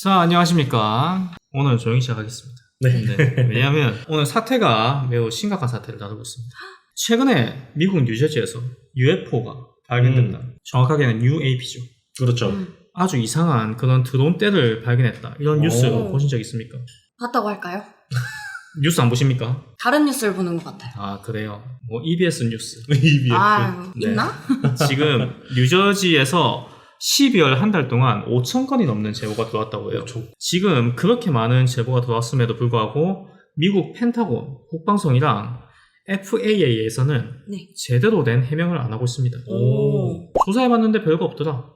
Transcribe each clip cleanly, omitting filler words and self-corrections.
자, 안녕하십니까. 오늘 조용히 시작하겠습니다. 네. 왜냐하면 오늘 사태가 매우 심각한 사태를 다루고 있습니다. 최근에 미국 뉴저지에서 UFO가 발견됐다. 정확하게는 UAP죠. 그렇죠. 아주 이상한 그런 드론떼를 발견했다. 이런 뉴스 보신 적 있습니까? 봤다고 할까요? 뉴스 안 보십니까? 다른 뉴스를 보는 것 같아요. 아, 그래요. 뭐 EBS 뉴스. EBS. 아, 네. 있나? 지금 뉴저지에서 12월 한 달 동안 5,000건이 넘는 제보가 들어왔다고 해요. 지금 그렇게 많은 제보가 들어왔음에도 불구하고 미국 펜타곤, 국방성이랑 FAA에서는 네. 제대로 된 해명을 안 하고 있습니다. 오. 조사해봤는데 별거 없더라.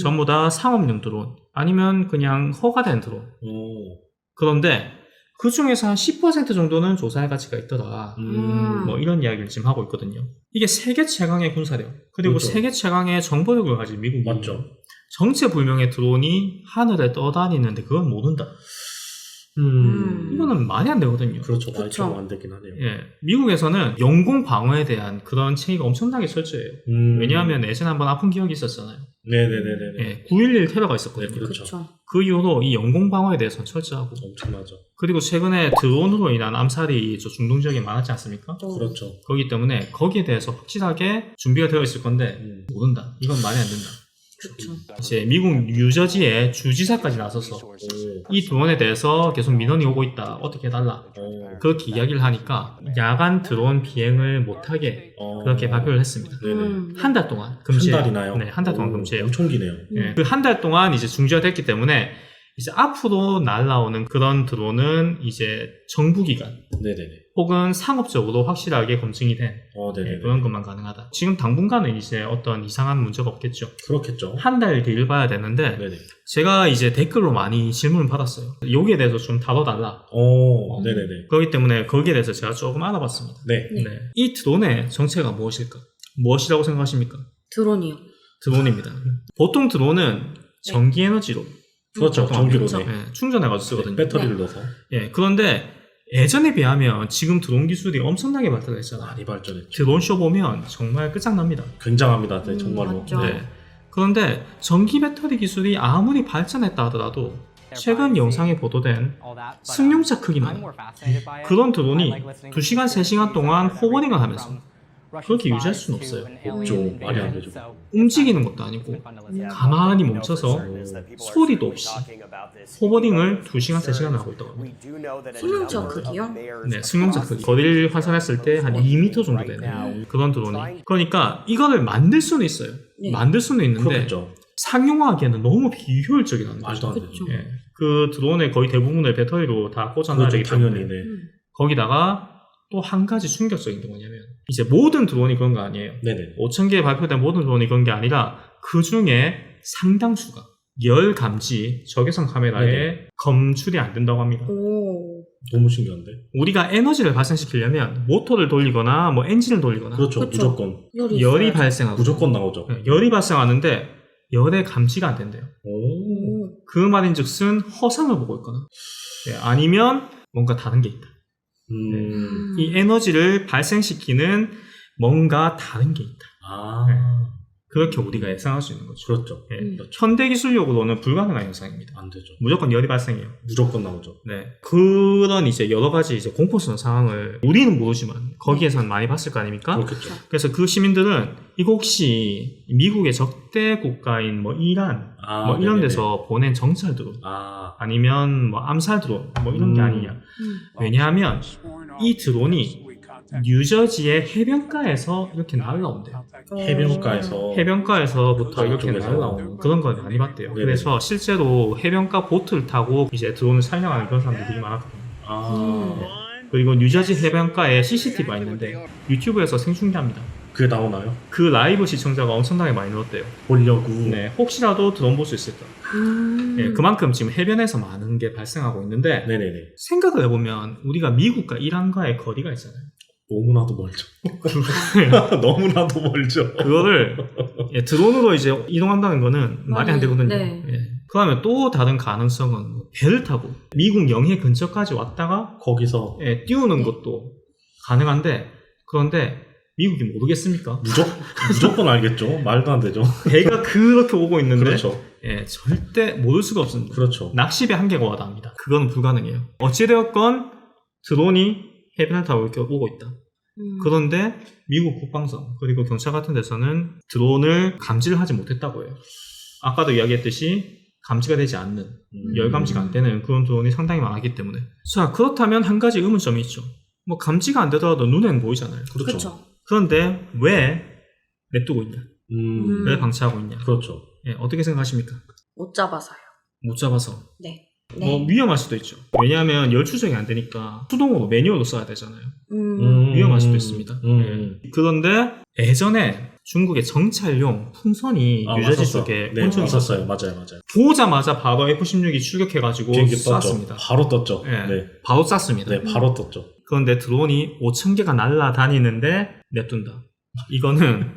전부 다 상업용 드론, 아니면 그냥 허가된 드론. 그런데 그 중에서 한 10% 정도는 조사할 가치가 있더라. 뭐 이런 이야기를 지금 하고 있거든요. 이게 세계 최강의 군사력, 그리고 그렇죠. 세계 최강의 정보력을 가진 미국이 맞죠. 정체불명의 드론이 하늘에 떠다니는데 그걸 모른다. 이거는 말이 안 되거든요. 그렇죠. 그쵸. 말처럼 안 되긴 하네요. 예, 미국에서는 영공 방어에 대한 그런 체계가 엄청나게 철저해요. 왜냐하면 예전에 한번 아픈 기억이 있었잖아요. 네네네네. 예, 9.11 테러가 있었거든요. 네, 그렇죠. 그렇죠. 그 이후로 이 영공 방어에 대해서는 철저하고, 엄청나죠. 그리고 최근에 드론으로 인한 암살이 저 중동 지역에 많았지 않습니까? 그렇죠. 그렇기 때문에 거기에 대해서 확실하게 준비가 되어 있을 건데 모른다. 이건 말이 안 된다. 그렇죠. 이제 미국 뉴저지의 주지사까지 나서서 이 드론에 대해서 계속 민원이 오고 있다. 어떻게 해달라. 그렇게 이야기를 하니까 야간 드론 비행을 못하게 그렇게 발표를 했습니다. 네네. 한 달 동안 금지해요. 한 달이나요? 네, 한 달 동안 금지해요. 엄청 기네요. 예, 그 한 달 동안 이제 중지가 됐기 때문에 이제 앞으로 날라오는 그런 드론은 이제 정부기관 네네네. 혹은 상업적으로 확실하게 검증이 된 네네. 그런 것만 가능하다. 지금 당분간은 이제 어떤 이상한 문제가 없겠죠. 그렇겠죠. 한 달 뒤를 봐야 되는데 네네. 제가 이제 댓글로 많이 질문을 받았어요. 여기에 대해서 좀 다뤄달라. 네네네. 그렇기 때문에 거기에 대해서 제가 조금 알아봤습니다. 네. 네. 네. 이 드론의 정체가 무엇일까? 무엇이라고 생각하십니까? 드론이요. 드론입니다. 보통 드론은 전기 에너지로 그렇죠. 전기로. 그렇죠. 네. 충전해가지고 쓰거든요. 배터리를 넣어서. 예, 그런데 예전에 비하면 지금 드론 기술이 엄청나게 발달했잖아요. 많이 발전했죠. 드론쇼 보면 정말 끝장납니다. 굉장합니다. 네, 정말로. 맞죠. 네. 그런데 전기 배터리 기술이 아무리 발전했다 하더라도 최근 영상에 보도된 승용차 크기만 그런 드론이 2시간, 3시간 동안 호버링을 하면서 그렇게 유지할 수는 없어요. 없죠. 말이 안 되죠. 움직이는 것도 아니고 가만히 멈춰서 소리도 없이 호버링을 2시간, 3시간 하고 있다고 합니다. 승용차 크기요? 네, 승용차 크기. 거리를 환산했을 때 한 2m 정도 되는 그런 드론이. 그러니까 이거를 만들 수는 있어요. 네. 만들 수는 있는데 그렇겠죠. 상용화하기에는 너무 비효율적이라는 거죠. 말도 안 되죠. 그렇죠. 예. 그 드론의 거의 대부분을 배터리로 다 꽂아놔야 되기 그렇죠. 당연히. 때문에 네. 거기다가 또 한 가지 충격적인 게 뭐냐면 이제 모든 드론이 그런 거 아니에요. 네네. 5,000개 발표된 모든 드론이 그런 게 아니라 그 중에 상당수가 열 감지 적외선 카메라에 네네. 검출이 안 된다고 합니다. 오. 너무 신기한데. 우리가 에너지를 발생시키려면 모터를 돌리거나 뭐 엔진을 돌리거나 그렇죠. 그렇죠. 무조건. 열이 있어야죠. 발생하고 무조건 나오죠. 열이 발생하는데 열의 감지가 안 된대요. 오. 그 말인즉슨 허상을 보고 있거나 아니면 뭔가 다른 게 있다. 이 에너지를 발생시키는 뭔가 다른 게 있다. 아. 그렇게 우리가 예상할 수 있는 거죠. 그렇죠. 예. 현대 기술력으로는 불가능한 현상입니다. 안 되죠. 무조건 열이 발생해요. 무조건 나오죠. 네. 그런 이제 여러 가지 이제 공포스러운 상황을 우리는 모르지만 거기에서는 많이 봤을 거 아닙니까? 그렇겠죠. 그래서 그 시민들은 이거 혹시 미국의 적대 국가인 뭐 이란 뭐 이런 네네네. 데서 보낸 정찰 드론 아. 아니면 뭐 암살 드론 뭐 이런 게 아니냐. 왜냐하면 이 드론이 뉴저지의 해변가에서 이렇게 날라온대요. 해변가에서부터 이렇게 쪽에서. 날라오는 그런 걸 많이 봤대요. 네네. 그래서 실제로 해변가 보트를 타고 이제 드론을 촬영하는 그런 사람들이 되게 많았거든요. 그리고 뉴저지 해변가에 CCTV가 있는데 유튜브에서 생중계합니다. 그게 나오나요? 그 라이브 시청자가 엄청나게 많이 늘었대요. 보려고. 네, 혹시라도 드론 볼 수 있을까? 네, 그만큼 지금 해변에서 많은 게 발생하고 있는데 네네네. 생각을 해보면 우리가 미국과 이란과의 거리가 있잖아요. 너무나도 멀죠. 너무나도 멀죠. 그거를 드론으로 이제 이동한다는 거는 말이 안 되거든요. 네. 예. 그다음에 또 다른 가능성은 배를 타고 미국 영해 근처까지 왔다가 거기서 띄우는 것도 가능한데 그런데 미국이 모르겠습니까? 무조건 알겠죠. 말도 안 되죠. 배가 그렇게 오고 있는데 그렇죠. 예, 절대 모를 수가 없습니다. 그렇죠. 낚시배 한계가 와닿습니다. 그건 불가능해요. 어찌되었건 드론이 해변을 타고 이렇게 오고 있다. 그런데 미국 국방성 그리고 경찰 같은 데서는 드론을 감지를 하지 못했다고 해요. 아까도 이야기했듯이 감지가 되지 않는 열 감지가 안 되는 그런 드론이 상당히 많기 때문에 자 그렇다면 한 가지 의문점이 있죠. 뭐 감지가 안 되더라도 눈에는 보이잖아요. 그렇죠. 그렇죠. 그런데 왜 냅두고 있냐? 왜 방치하고 있냐? 그렇죠. 예, 어떻게 생각하십니까? 못 잡아서요. 못 잡아서 네. 뭐 위험할 수도 있죠. 왜냐하면 열 추정이 안 되니까 수동으로 매뉴얼로 써야 되잖아요. 위험할 수도 있습니다. 예. 그런데 예전에 중국의 정찰용 풍선이 뉴저지 쪽에 네, 온 적이 있었어요. 맞아요. 보자마자 바로 F-16이 출격해가지고 비행기 쐈습니다. 바로 떴죠. 예, 네. 바로 쐈습니다. 네, 바로 떴죠. 그런데 드론이 5,000개가 날아다니는데 냅둔다. 이거는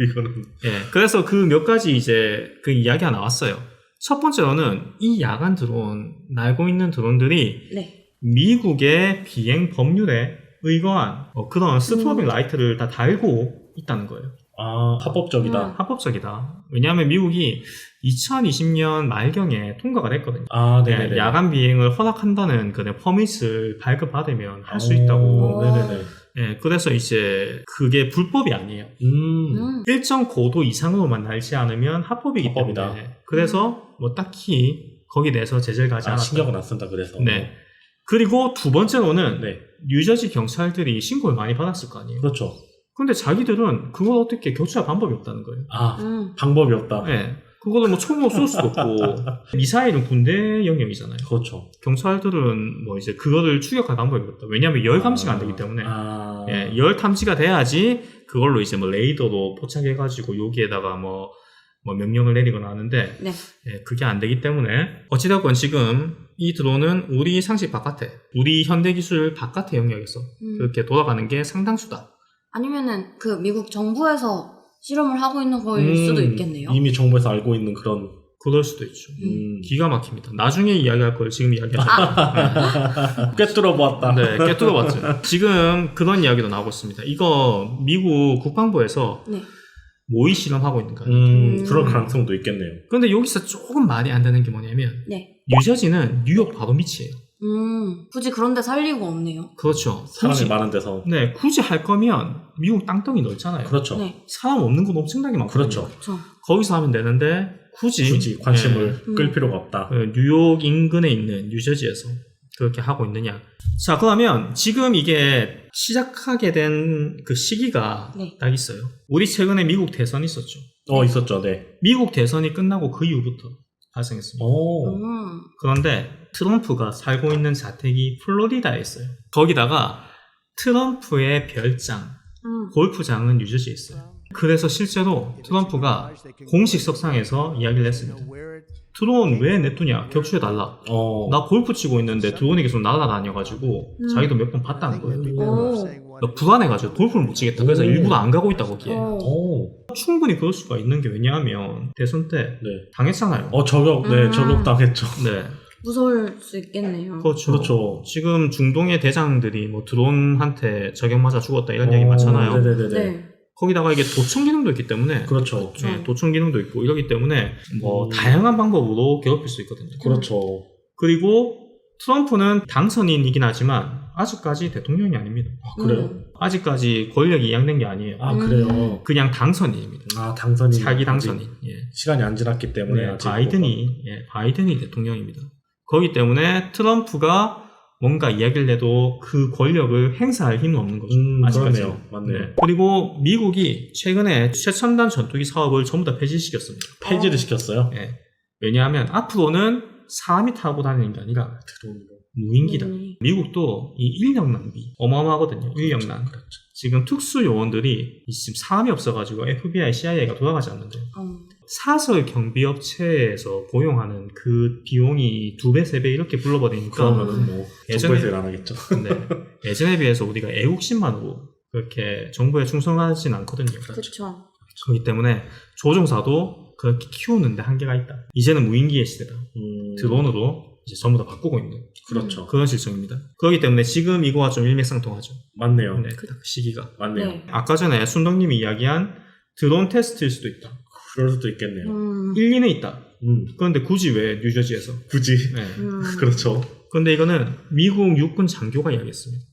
예, 그래서 그 몇 가지 이제 그 이야기가 나왔어요. 첫 번째로는 이 야간 드론, 날고 있는 드론들이 네. 미국의 비행 법률에 의거한 그런 스트로빙 라이트를 다 달고 있다는 거예요. 아, 합법적이다. 합법적이다. 왜냐하면 미국이 2020년 말경에 통과가 됐거든요. 아, 네네네. 예, 야간 비행을 허락한다는 그 퍼밋을 발급받으면 할 수 있다고. 네네네. 예, 그래서 이제 그게 불법이 아니에요. 일정 고도 이상으로만 날지 않으면 합법이기 합법이다. 때문에. 그래서 뭐 딱히 거기 대해서 제재를 가지 않았다. 신경을 안 쓴다 그래서. 네. 그리고 두 번째로는 네. 뉴저지 경찰들이 신고를 많이 받았을 거 아니에요. 그렇죠. 근데 자기들은 그걸 어떻게 교체할 방법이 없다는 거예요. 아, 방법이 없다. 네. 그거를 뭐 총으로 쏠 수도 없고 미사일은 군대 영역이잖아요. 그렇죠. 경찰들은 뭐 이제 그거를 추격할 방법이 없다. 왜냐하면 열 감지가 안 되기 때문에 예, 열 탐지가 돼야지 그걸로 이제 뭐 레이더로 포착해가지고 여기에다가 뭐 명령을 내리거나 하는데 네. 예, 그게 안 되기 때문에 어찌됐건 지금 이 드론은 우리 상식 바깥에 우리 현대기술 바깥의 영역에서 그렇게 돌아가는 게 상당수다. 아니면은 그 미국 정부에서 실험을 하고 있는 거일 수도 있겠네요. 이미 정부에서 알고 있는 그런. 그럴 수도 있죠. 기가 막힙니다. 나중에 이야기할 걸 지금 이야기하죠. 꿰뚫어 보았다. 네, 꿰뚫어봤죠. 지금 그런 이야기도 나오고 있습니다. 이거 미국 국방부에서 네. 모의 실험하고 있는 거예요. 그럴 가능성도 있겠네요. 그런데 여기서 조금 말이 안 되는 게 뭐냐면 네. 뉴저지는 뉴욕 바로 밑이에요. 굳이 그런 데 살 이유가 없네요. 그렇죠. 사람이 굳이, 많은 데서. 네, 굳이 할 거면 미국 땅덩이 넓잖아요. 그렇죠. 네. 사람 없는 곳 엄청나게 많거든요. 그렇죠. 그렇죠. 거기서 하면 되는데 굳이 관심을 예, 끌 필요가 없다. 뉴욕 인근에 있는 뉴저지에서 그렇게 하고 있느냐. 자, 그러면 지금 이게 시작하게 된 그 시기가 네. 딱 있어요. 우리 최근에 미국 대선이 있었죠. 있었죠. 네. 미국 대선이 끝나고 그 이후부터 발생했습니다. 오. 그런데 트럼프가 살고 있는 자택이 플로리다에 있어요. 거기다가 트럼프의 별장, 골프장은 뉴저지에 있어요. 그래서 실제로 트럼프가 공식 석상에서 이야기를 했습니다. 드론 왜 냅두냐? 격추해달라. 나 골프 치고 있는데 드론이 계속 날아다녀가지고 자기도 몇 번 봤다는 거예요. 나 불안해가지고 골프를 못 치겠다. 그래서 일부러 안 가고 있다 거기에. 충분히 그럴 수가 있는 게 왜냐하면 대선 때 당했잖아요. 저격 당했죠. 네. 무서울 수 있겠네요. 그렇죠. 지금 중동의 대장들이 뭐 드론한테 저격 맞아 죽었다 이런 얘기 많잖아요. 네네네. 네. 거기다가 이게 도청 기능도 있기 때문에 그렇죠. 네, 도청 기능도 있고 이러기 때문에 뭐 다양한 방법으로 괴롭힐 수 있거든요. 그렇죠. 그리고 트럼프는 당선인이긴 하지만 아직까지 대통령이 아닙니다. 그래요? 아직까지 권력이 이양된 게 아니에요. 그래요. 그냥 당선인입니다. 당선인. 차기 당선인. 예. 시간이 안 지났기 때문에 네, 아직 바이든이 대통령입니다. 거기 때문에 트럼프가 뭔가 이야기를 해도 그 권력을 행사할 힘은 없는 거죠. 아직까지. 맞네요. 네. 그리고 미국이 최근에 최첨단 전투기 사업을 전부 다 폐지시켰습니다. 폐지를 시켰어요? 네. 왜냐하면 앞으로는 사람이 타고 다니는 게 아니라 드론으로 무인기다. 미국도 이 인력 낭비 어마어마하거든요. 인력 낭비. 그렇죠. 지금 특수 요원들이 지금 사람이 없어가지고 FBI, CIA가 돌아가지 않는데 사설 경비업체에서 고용하는 그 비용이 2배, 3배 이렇게 불러버리니까 그러면은 뭐 정부에서 일 안 하겠죠. 네. 예전에 비해서 우리가 애국심만으로 그렇게 정부에 충성하진 않거든요. 그렇죠. 그렇기 때문에 조종사도 그렇게 키우는데 한계가 있다. 이제는 무인기의 시대다. 드론으로 이제 전부 다 바꾸고 있는 그렇죠. 그런 실정입니다. 그렇기 때문에 지금 이거와 좀 일맥상통하죠. 맞네요. 네, 그 시기가. 맞네요. 네. 아까 전에 순덕님이 이야기한 드론 테스트일 수도 있다. 그럴 수도 있겠네요. 일리는 있다. 그런데 굳이 왜 뉴저지에서? 굳이. 네. 그렇죠. 그런데 이거는 미국 육군 장교가 이야기했습니다.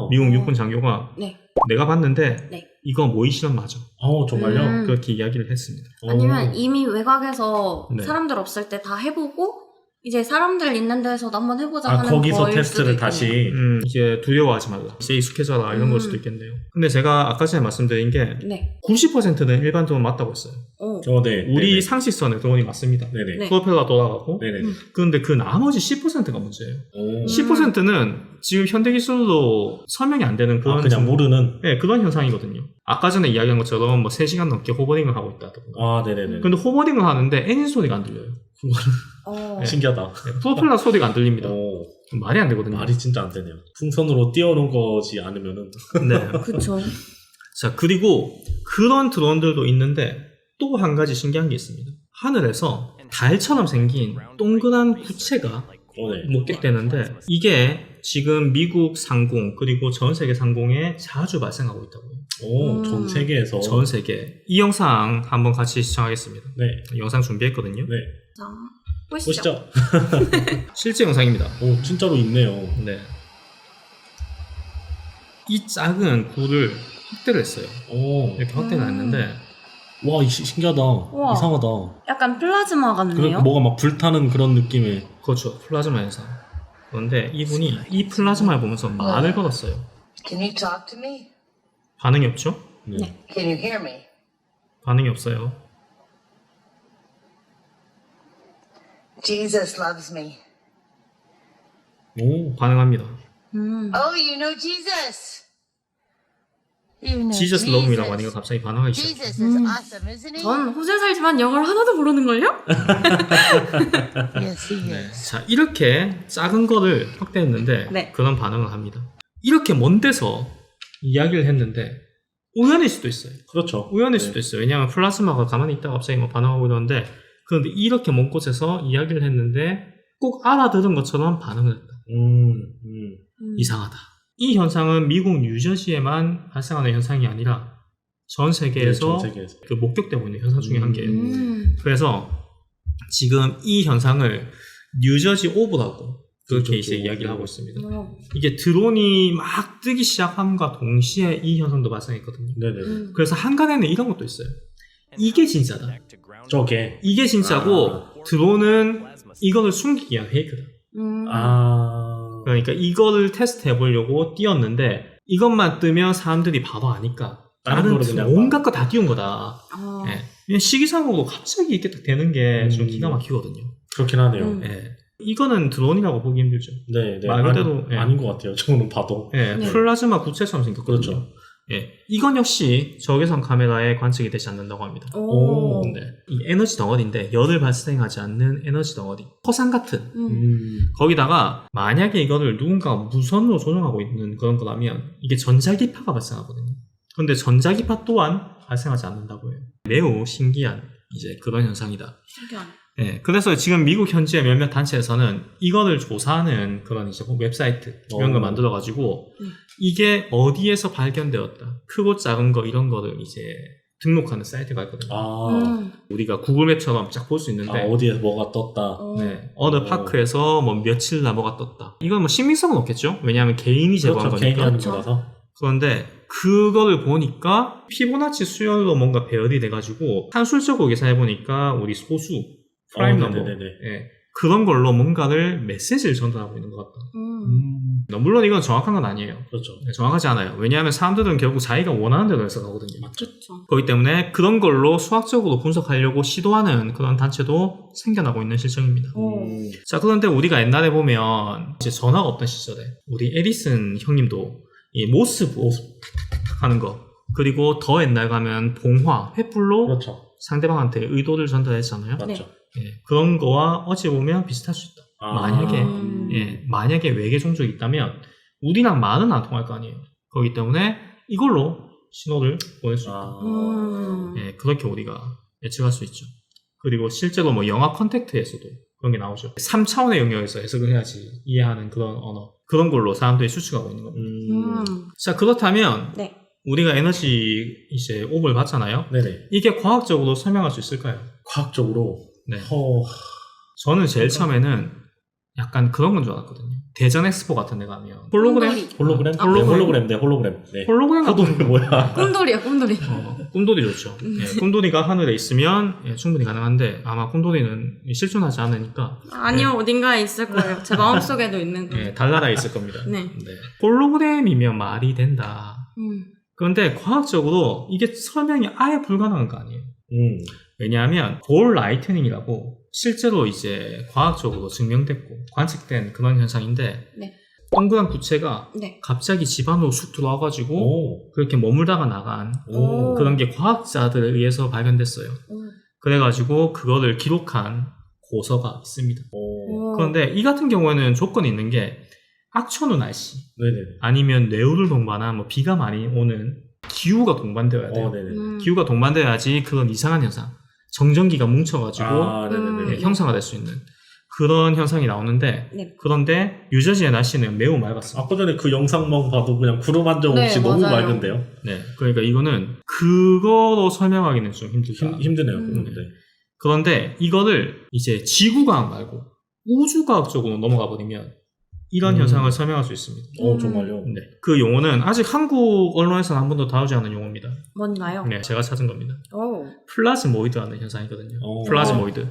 미국 육군 장교가 네. 내가 봤는데 네. 이거 모의 실험 맞아. 정말요? 그렇게 이야기를 했습니다. 아니면 이미 외곽에서 네. 사람들 없을 때 다 해보고 이제 사람들 있는 데서도 한번 해보자 하는 거기서 거일 테스트를 수도 다시. 있겠네요. 이제 두려워하지 말라. 이제 익숙해져라. 이런 걸 수도 있겠네요. 근데 제가 아까 전에 말씀드린 게 네. 90%는 일반 드론 맞다고 했어요. 네. 우리 네네. 상식선의 드론이 맞습니다. 네네. 네. 프로펠러 돌아가고. 네네. 그런데 그 나머지 10%가 문제예요. 10%는 지금 현대 기술로 설명이 안 되는 그런 그냥 모르는. 네, 그런 현상이거든요. 아까 전에 이야기한 것처럼 뭐 3시간 넘게 호버링을 하고 있다든가. 네네네. 근데 호버링을 하는데 엔진 소리가 안 들려요. 어. 신기하다. 네, 프로펠러 소리가 안 들립니다. 말이 안 되거든요. 말이 진짜 안 되네요. 풍선으로 띄워놓은 거지 않으면은. 네. 그쵸. 자, 그리고 그런 드론들도 있는데 또 한 가지 신기한 게 있습니다. 하늘에서 달처럼 생긴 동그란 부채가 네. 목격되는데 이게 지금 미국 상공 그리고 전 세계 상공에 자주 발생하고 있다고요. 전 세계에서. 전 세계. 이 영상 한번 같이 시청하겠습니다. 네. 영상 준비했거든요. 네. 자, 보시죠. 보시죠. 실제 영상입니다. 진짜로 있네요. 네. 이 작은 굴을 확대를 했어요. 이렇게 확대가 했는데 와, 신기하다. 우와. 이상하다. 약간 플라즈마 같네요. 뭐가 막 불타는 그런 느낌의. 그렇죠. 플라즈마 현상. 그런데 이분이 이 플라즈마를 보면서 말을 걸었어요. Can you talk to me? 반응이 없죠? 네. Can you hear me? 반응이 없어요. Jesus loves me. 반응합니다. Oh, you know Jesus. You know Jesus love me라고 하니까 갑자기 반응하기 시작해요. Jesus is awesome, isn't he? 전 호주에 살지만 영어를 하나도 모르는걸요? Yes, he 네. is. 자, 이렇게 작은 거를 확대했는데 네. 그런 반응을 합니다. 이렇게 먼 데서 이야기를 했는데 우연일 수도 있어요. 그렇죠. 우연일 네. 수도 있어요. 왜냐하면 플라즈마가 가만히 있다가 갑자기 뭐 반응하고 이러는데 그런데 이렇게 먼 곳에서 이야기를 했는데 꼭 알아들은 것처럼 반응을 했다. 이상하다. 이 현상은 미국 뉴저지에만 발생하는 현상이 아니라 전 세계에서, 전 세계에서. 그 목격되고 있는 현상 중에 한 개예요. 음. 그래서 지금 이 현상을 뉴저지 오브라고 그렇게 뉴저지 이제 오브. 이야기를 하고 있습니다. 어. 이게 드론이 막 뜨기 시작함과 동시에 이 현상도 발생했거든요. 네네. 그래서 한간에는 이런 것도 있어요. 이게 진짜다. 저게. 이게 진짜고 드론은 이거를 숨기기 위한 페이크다. 그러니까 이거를 테스트 해보려고 띄웠는데 이것만 뜨면 사람들이 바로 아니까 다른 다른 거를 그냥 온갖 거 다 띄운 거다. 네. 그냥 시기상으로 갑자기 이렇게 딱 되는 게 좀 기가 막히거든요. 그렇긴 하네요. 예. 이거는 드론이라고 보기 힘들죠. 네. 말 그대로, 예. 아닌 것 같아요. 저는 봐도. 예, 네. 플라즈마 구체처럼 생겼거든요. 그렇죠. 예, 이건 역시 적외선 카메라에 관측이 되지 않는다고 합니다. 오. 네. 이 에너지 덩어리인데 열을 발생하지 않는 에너지 덩어리, 화산 같은. 거기다가 만약에 이거를 누군가 무선으로 조종하고 있는 그런 거라면 이게 전자기파가 발생하거든요. 그런데 전자기파 또한 발생하지 않는다고 해요. 매우 신기한 이제 그런 현상이다. 신기하네. 네, 그래서 지금 미국 현지의 몇몇 단체에서는 이거를 조사하는 그런 이제 웹사이트 이런 걸 만들어가지고 이게 어디에서 발견되었다, 크고 작은 거 이런 거를 이제 등록하는 사이트가 있거든요. 우리가 구글맵처럼 쫙 볼 수 있는데 어디에서 뭐가 떴다. 네, 어느 파크에서 뭐 며칠 나뭐가 떴다. 이건 뭐 신빙성은 없겠죠? 왜냐하면 개인이 제보한 그렇죠. 개인이 거니까. 하는 그렇죠. 거라서. 그런데 그거를 보니까 피보나치 수열로 뭔가 배열이 돼가지고 산술적으로 계산해보니까 우리 소수 프라임 넘버, 네네네. 예, 그런 걸로 뭔가를 메시지를 전달하고 있는 것 같다. 물론 이건 정확한 건 아니에요. 그렇죠. 네, 정확하지 않아요. 왜냐하면 사람들은 결국 자기가 원하는 대로 해석하거든요. 그렇죠. 그렇기 때문에 그런 걸로 수학적으로 분석하려고 시도하는 그런 단체도 생겨나고 있는 실정입니다. 자, 그런데 우리가 옛날에 보면 이제 전화가 없던 시절에 우리 에디슨 형님도 이 모스 탁탁탁 하는 거, 그리고 더 옛날 가면 봉화, 횃불로 그렇죠. 상대방한테 의도를 전달했잖아요. 맞죠. 예, 그런 거와 어찌 보면 비슷할 수 있다. 만약에 외계 종족이 있다면 우리랑 말은 안 통할 거 아니에요. 그렇기 때문에 이걸로 신호를 보낼 수 있다. 예, 그렇게 우리가 예측할 수 있죠. 그리고 실제로 뭐 영화 컨택트에서도 그런 게 나오죠. 3차원의 영역에서 해석을 해야지 이해하는 그런 언어, 그런 걸로 사람들이 추측하고 있는 겁니다. 자, 그렇다면 네. 우리가 에너지 이제 오브를 봤잖아요. 네네. 이게 과학적으로 설명할 수 있을까요? 과학적으로. 네. 그러니까. 저는 제일 처음에는 약간 그런 건 줄 알았거든요. 대전 엑스포 같은 데 가면 홀로그램? 홀로그램? 아, 네, 홀로그램. 네, 홀로그램. 네. 홀로그램 같은 홀로그램 뭐야? 꿈돌이야, 꿈돌이. 꿈돌이 좋죠. 예, 꿈돌이가 하늘에 있으면 예, 충분히 가능한데 아마 꿈돌이는 실존하지 않으니까 아니요, 어딘가에 있을 거예요. 제 마음속에도 있는 거예요. 예, 달나라에 있을 겁니다. 네. 홀로그램이면 말이 된다. 음. 그런데 과학적으로 이게 설명이 아예 불가능한 거 아니에요. 음. 왜냐하면 볼 라이트닝이라고 실제로 이제 과학적으로 증명됐고 관측된 그런 현상인데 네. 동그란 구체가 네. 갑자기 집 안으로 쑥 들어와가지고 오. 그렇게 머물다가 나간 오. 그런 게 과학자들에 의해서 발견됐어요. 오. 그래가지고 그거를 기록한 고서가 있습니다. 오. 그런데 이 같은 경우에는 조건이 있는 게 악천후 날씨 네네. 아니면 뇌우를 동반한 뭐 비가 많이 오는 기후가 동반되어야 돼요. 네네. 기후가 동반돼야지 그런 이상한 현상, 정전기가 뭉쳐가지고 아, 네네네. 네, 형상화 될 수 있는 그런 현상이 나오는데 네. 그런데 뉴저지의 날씨는 매우 맑았습니다. 아까 전에 그 영상만 봐도 그냥 구름 한 점 없이 네, 너무 맞아요. 맑은데요? 네, 그러니까 이거는 그거로 설명하기는 좀 힘들다. 힘드네요. 음. 네. 그런데 이거를 이제 지구과학 말고 우주과학 쪽으로 넘어가 버리면 이런 현상을 설명할 수 있습니다. 정말요? 네, 그 용어는 아직 한국 언론에서는 한 번도 다루지 않은 용어입니다. 뭔가요? 네, 제가 찾은 겁니다. 오. 플라즈모이드라는 현상이거든요. 오. 플라즈모이드.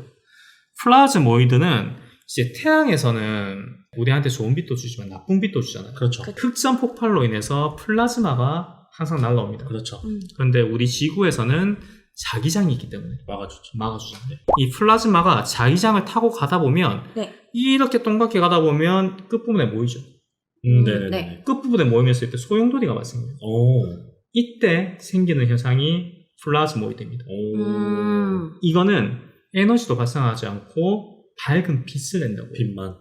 플라즈모이드는 이제 태양에서는 우리한테 좋은 빛도 주지만 나쁜 빛도 주잖아요. 그렇죠. 흑점 폭발로 인해서 플라즈마가 항상 날라옵니다. 그렇죠. 그런데 우리 지구에서는 자기장이 있기 때문에 막아주죠. 막아주죠. 이 플라즈마가 자기장을 타고 가다 보면 네. 이렇게 동그랗게 가다 보면 끝부분에 모이죠. 네네네. 네. 끝부분에 모이면서 이때 소용돌이가 발생해요. 오. 이때 생기는 현상이 플라즈모이드입니다. 오. 이거는 에너지도 발생하지 않고 밝은 빛을 낸다고. 빛만.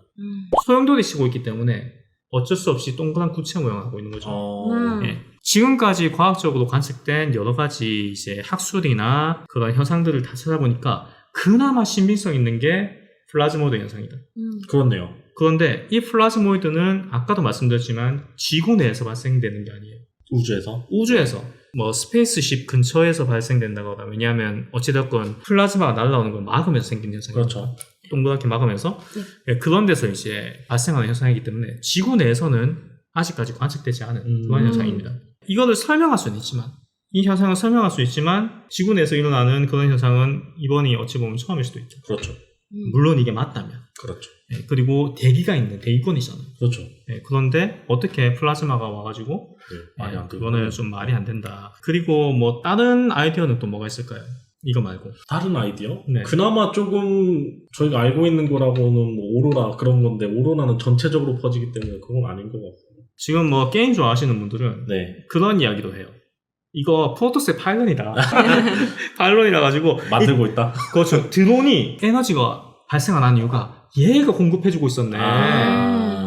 소용돌이 치고 있기 때문에 어쩔 수 없이 동그란 구체 모양을 하고 있는 거죠. 음. 예. 지금까지 과학적으로 관측된 여러 가지 이제 학술이나 그런 현상들을 다 찾아보니까 그나마 신빙성 있는 게 플라즈모이드 현상이다. 그렇네요. 그런데 이 플라즈모이드는 아까도 말씀드렸지만 지구 내에서 발생되는 게 아니에요. 우주에서? 우주에서 뭐 스페이스십 근처에서 발생된다거나 왜냐하면 어찌됐건 플라즈마가 날아오는 걸 막으면서 생기는 현상이에요. 그렇죠. 동그랗게 막으면서 예, 그런 데서 이제 발생하는 현상이기 때문에 지구 내에서는 아직까지 관측되지 않은 그런 현상입니다. 이거를 설명할 수는 있지만 이 현상을 설명할 수 있지만 지구 내에서 일어나는 그런 현상은 이번이 어찌 보면 처음일 수도 있죠. 그렇죠. 물론 이게 맞다면. 그렇죠. 예, 그리고 대기가 있는 대기권이잖아요. 그렇죠. 예, 그런데 어떻게 플라즈마가 와가지고 네, 말이 안 되고. 그거는 좀 말이 안 된다. 그리고 뭐 다른 아이디어는 또 뭐가 있을까요? 이거 말고. 다른 아이디어? 네. 그나마 조금 저희가 알고 있는 거라고는 뭐 오로라 그런 건데 오로라는 전체적으로 퍼지기 때문에 그건 아닌 것 같고. 지금 뭐 게임 좋아하시는 분들은 네. 그런 이야기도 해요. 이거 프로토스의 파일런이다. 파일런이라 가지고 만들고 있다. 그렇죠. 드론이 에너지가 발생 안 한 이유가 얘가 공급해주고 있었네.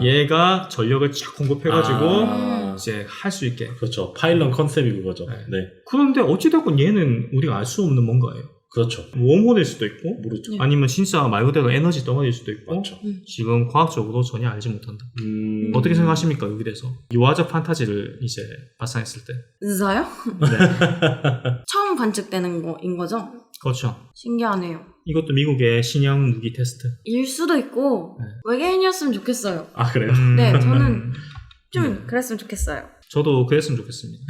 얘가 전력을 쫙 공급해가지고 이제 할 수 있게. 그렇죠. 파일런 컨셉이 그거죠. 네. 네. 그런데 어찌됐건 얘는 우리가 알 수 없는 뭔가예요. 그렇죠. 웜홀일 수도 있고 모르죠. 네. 아니면 진짜 말 그대로 에너지 덩어리일 수도 있고 맞죠. 지금 과학적으로 전혀 알지 못한다. 어떻게 생각하십니까? 여기 대해서 유화적 판타지를 이제 발상했을 때. 진짜요? 네. 처음 관측되는 거인 거죠? 그렇죠. 신기하네요. 이것도 미국의 신형 무기 테스트. 일 수도 있고 네. 외계인이었으면 좋겠어요. 아 그래요? 네, 저는 좀 네. 그랬으면 좋겠어요. 저도 그랬으면 좋겠습니다.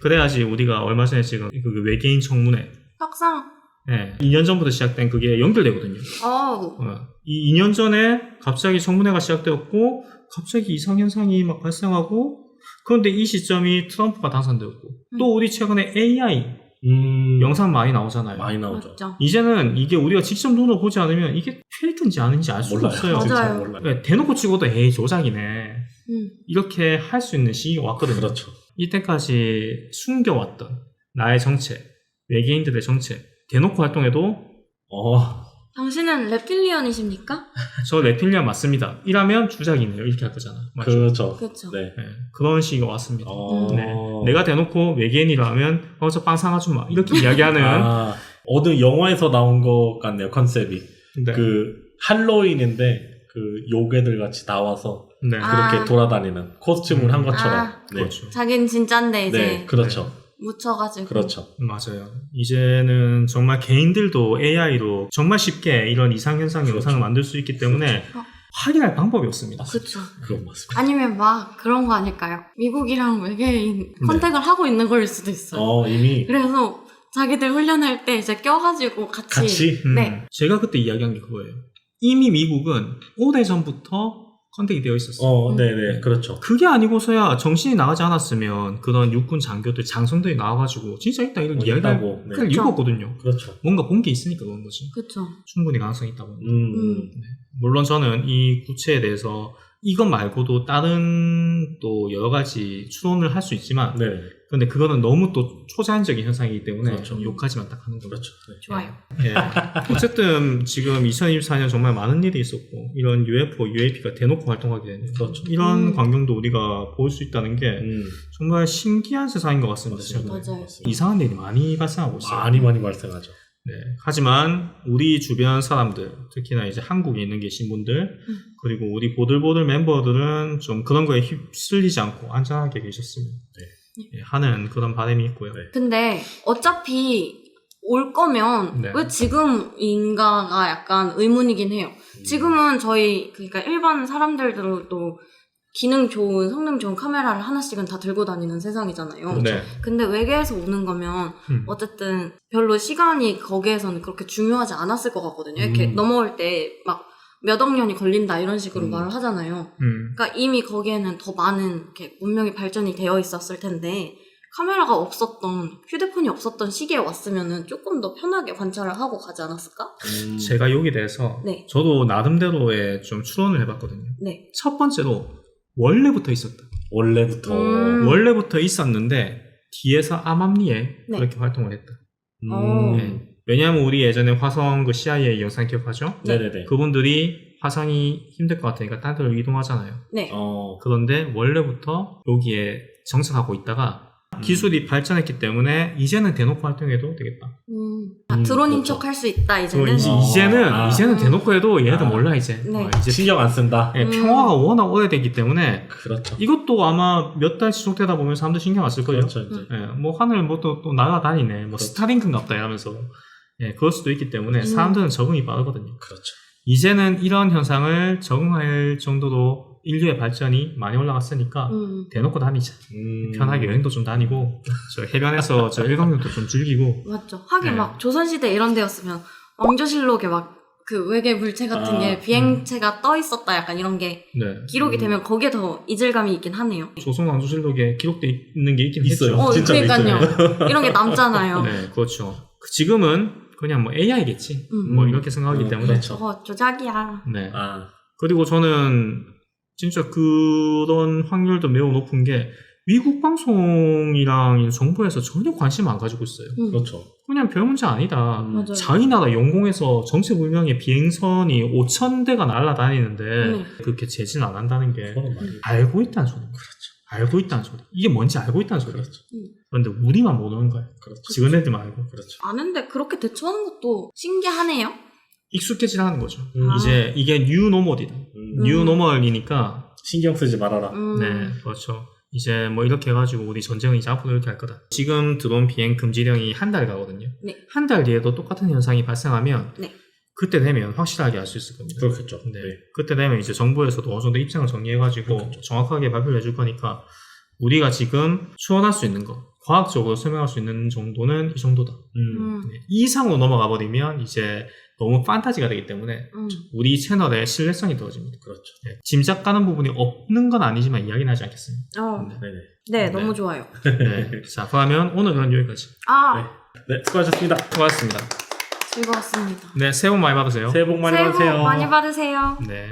그래야지 우리가 얼마 전에 지금 그 외계인 청문회 확상. 네, 2년 전부터 시작된 그게 연결되거든요. 어우. 이 2년 전에 갑자기 청문회가 시작되었고 갑자기 이상현상이 막 발생하고 그런데 이 시점이 트럼프가 당선되었고 또 우리 최근에 AI 영상 많이 나오잖아요. 많이 나오죠. 맞죠. 이제는 이게 우리가 직접 눈으로 보지 않으면 이게 페이크인지 아닌지 알 수가 몰라요. 없어요. 진짜 맞아요. 몰라요. 네, 대놓고 찍어도 에이 조작이네. 음. 이렇게 할 수 있는 시기가 왔거든요. 그렇죠. 이때까지 숨겨왔던 나의 정체, 외계인들의 정체 대놓고 활동해도 당신은 랩틸리언이십니까? 저 레틸리안 맞습니다. 이라면 주작이네요. 이렇게 할 거잖아. 맞죠? 그렇죠. 그렇죠. 네. 네, 그런 시기가 왔습니다. 네. 어... 내가 대놓고 외계인이라면 저 빵 사가주마 이렇게 이야기하는 어느 영화에서 나온 것 같네요. 컨셉이. 네. 그 할로윈인데 그 요괴들 같이 나와서 네. 아. 그렇게 돌아다니는 코스튬을 한 것처럼. 아. 네. 그렇죠. 자긴 진짠데 이제 네, 그렇죠. 묻혀가지고. 그렇죠. 맞아요. 이제는 정말 개인들도 AI로 정말 쉽게 이런 이상현상의 그렇죠. 영상을 만들 수 있기 때문에 그렇죠. 확인할 방법이 없습니다. 그쵸. 그건 맞습니다. 아니면 막 그런 거 아닐까요? 미국이랑 외계인 컨택을 하고 있는 거일 수도 있어요. 이미 그래서 자기들 훈련할 때 이제 껴가지고 같이 네. 제가 그때 이야기한 게 그거예요. 이미 미국은 오래전부터 컨택이 되어 있었어요. 네네, 그렇죠. 그게 아니고서야 정신이 나가지 않았으면 그런 육군 장교들, 장성들이 나와가지고 진짜 있다 이런 이야기를 있다고. 네. 할 이유가 없거든요. 그렇죠. 뭔가 본 게 있으니까 그런 거지. 그쵸. 충분히 가능성이 있다고. 음. 물론 저는 이 구체에 대해서 이것 말고도 다른 또 여러 가지 추론을 할 수 있지만 네, 근데 그거는 너무 또 초자연적인 현상이기 때문에 그렇죠. 욕하지만 딱 하는 거죠. 그렇죠. 네. 좋아요. 예. 어쨌든 지금 2024년 정말 많은 일이 있었고 이런 UFO, UAP가 대놓고 활동하게 되는 그렇죠. 이런 광경도 우리가 볼 수 있다는 게 정말 신기한 세상인 것 같습니다. 맞습니다. 지금. 맞아요. 이상한 일이 많이 발생하고 있어요. 많이 발생하죠. 네. 하지만 우리 주변 사람들, 특히나 이제 한국에 있는 계신 분들, 그리고 우리 보들보들 멤버들은 좀 그런 거에 휩쓸리지 않고 안전하게 계셨으면 예, 하는 그런 바람이 있고요. 네. 근데 어차피 올 거면 네. 왜 지금인가가 약간 의문이긴 해요. 지금은 저희 그러니까 일반 사람들도 기능 좋은, 성능 좋은 카메라를 하나씩은 다 들고 다니는 세상이잖아요. 네. 근데 외계에서 오는 거면 음. 어쨌든 별로 시간이 거기에서는 그렇게 중요하지 않았을 것 같거든요. 이렇게 넘어올 때 막 몇 억 년이 걸린다 이런 식으로 말을 하잖아요. 그러니까 이미 거기에는 더 많은 이렇게 문명이 발전이 되어 있었을 텐데 카메라가 없었던, 휴대폰이 없었던 시기에 왔으면은 조금 더 편하게 관찰을 하고 가지 않았을까? 제가 여기 대해서 네. 저도 나름대로의 좀 추론을 해봤거든요. 네. 첫 번째로 원래부터 있었다. 원래부터. 원래부터 있었는데 뒤에서 암암리에 네. 그렇게 활동을 했다. 어. 네. 왜냐하면 우리 예전에 화성 그 CIA 영상 기억하죠? 네네네. 그분들이 화성이 힘들 것 같으니까 딴 데로 이동하잖아요. 네. 그런데 원래부터 여기에 정착하고 있다가 기술이 발전했기 때문에 이제는 대놓고 활동해도 되겠다. 드론인 그렇죠. 척 할 수 있다, 이제는. 이제는 대놓고 해도 얘네들 몰라 이제. 네. 이제 신경 안 쓴다. 예, 평화가 워낙 오래되기 때문에 그렇죠. 이것도 아마 몇 달 지속되다 보면 사람들 신경 안 쓸 거예요. 그렇죠, 이제. 예, 뭐 하늘 뭐 또 날아다니네. 뭐 스타링크인갑다 이러면서. 예, 그럴 수도 있기 때문에 사람들은 적응이 빠르거든요. 그렇죠. 이제는 이런 현상을 적응할 정도로 인류의 발전이 많이 올라갔으니까 대놓고 다니자. 편하게 여행도 좀 다니고 저 해변에서 저 일광욕도 좀 즐기고. 맞죠. 하긴 네. 막 조선시대 이런 데였으면 왕조실록에 막 그 외계 물체 같은 게 비행체가 떠 있었다 약간 이런 게 네. 기록이 되면 거기에 더 이질감이 있긴 하네요. 조선 왕조실록에 기록돼 있는 게 있긴 있어요. 했죠. 진짜 그러니까요. 이런 게 남잖아요. 네, 그렇죠. 지금은 그냥 뭐 AI겠지. 뭐 이렇게 생각하기 때문에. 그렇죠. 저거 조작이야. 네. 아, 그리고 저는 진짜 그런 확률도 매우 높은 게 미국 방송이랑 정부에서 전혀 관심 안 가지고 있어요. 그렇죠. 그냥 별 문제 아니다. 맞아요. 자기 나라 영공에서 정체불명의 비행선이 5,000대가 날아다니는데 네. 그렇게 제지는 안 한다는 게 그거는 많이. 알고 있다는 소리입니다. 그렇죠. 알고 있다는 소리. 이게 뭔지 알고 있다는 소리예요. 그렇죠. 그런데 우리만 모르는 거예요. 그렇죠. 지그네들만 알고. 그렇죠. 아는데 그렇게 대처하는 것도 신기하네요. 익숙해지라는 거죠. 아. 이제 이게 뉴노멀이다. 뉴노멀이니까 신경 쓰지 말아라. 네, 그렇죠. 이제 뭐 이렇게 해가지고 우리 전쟁은 이제 앞으로 이렇게 할 거다. 지금 드론 비행 금지령이 한 달 가거든요. 네. 한 달 뒤에도 똑같은 현상이 발생하면 네. 그때 되면 확실하게 알 수 있을 겁니다. 그렇겠죠. 네. 그때 되면 이제 정부에서도 어느 정도 입장을 정리해가지고 그렇죠. 정확하게 발표를 해줄 거니까 우리가 지금 추론할 수 있는 거, 과학적으로 설명할 수 있는 정도는 이 정도다. 네. 이 이상으로 넘어가 버리면 이제 너무 판타지가 되기 때문에 우리 채널의 신뢰성이 떨어집니다. 그렇죠. 네. 짐작 가는 부분이 없는 건 아니지만 이야기는 하지 않겠습니다. 네네. 네, 네. 너무 좋아요. 네. 자, 그러면 오늘은 여기까지. 네, 수고하셨습니다. 고맙습니다. 즐거웠습니다. 네, 새해 복 많이 받으세요. 새해 복 많이 새해 복 받으세요. 많이 받으세요. 네.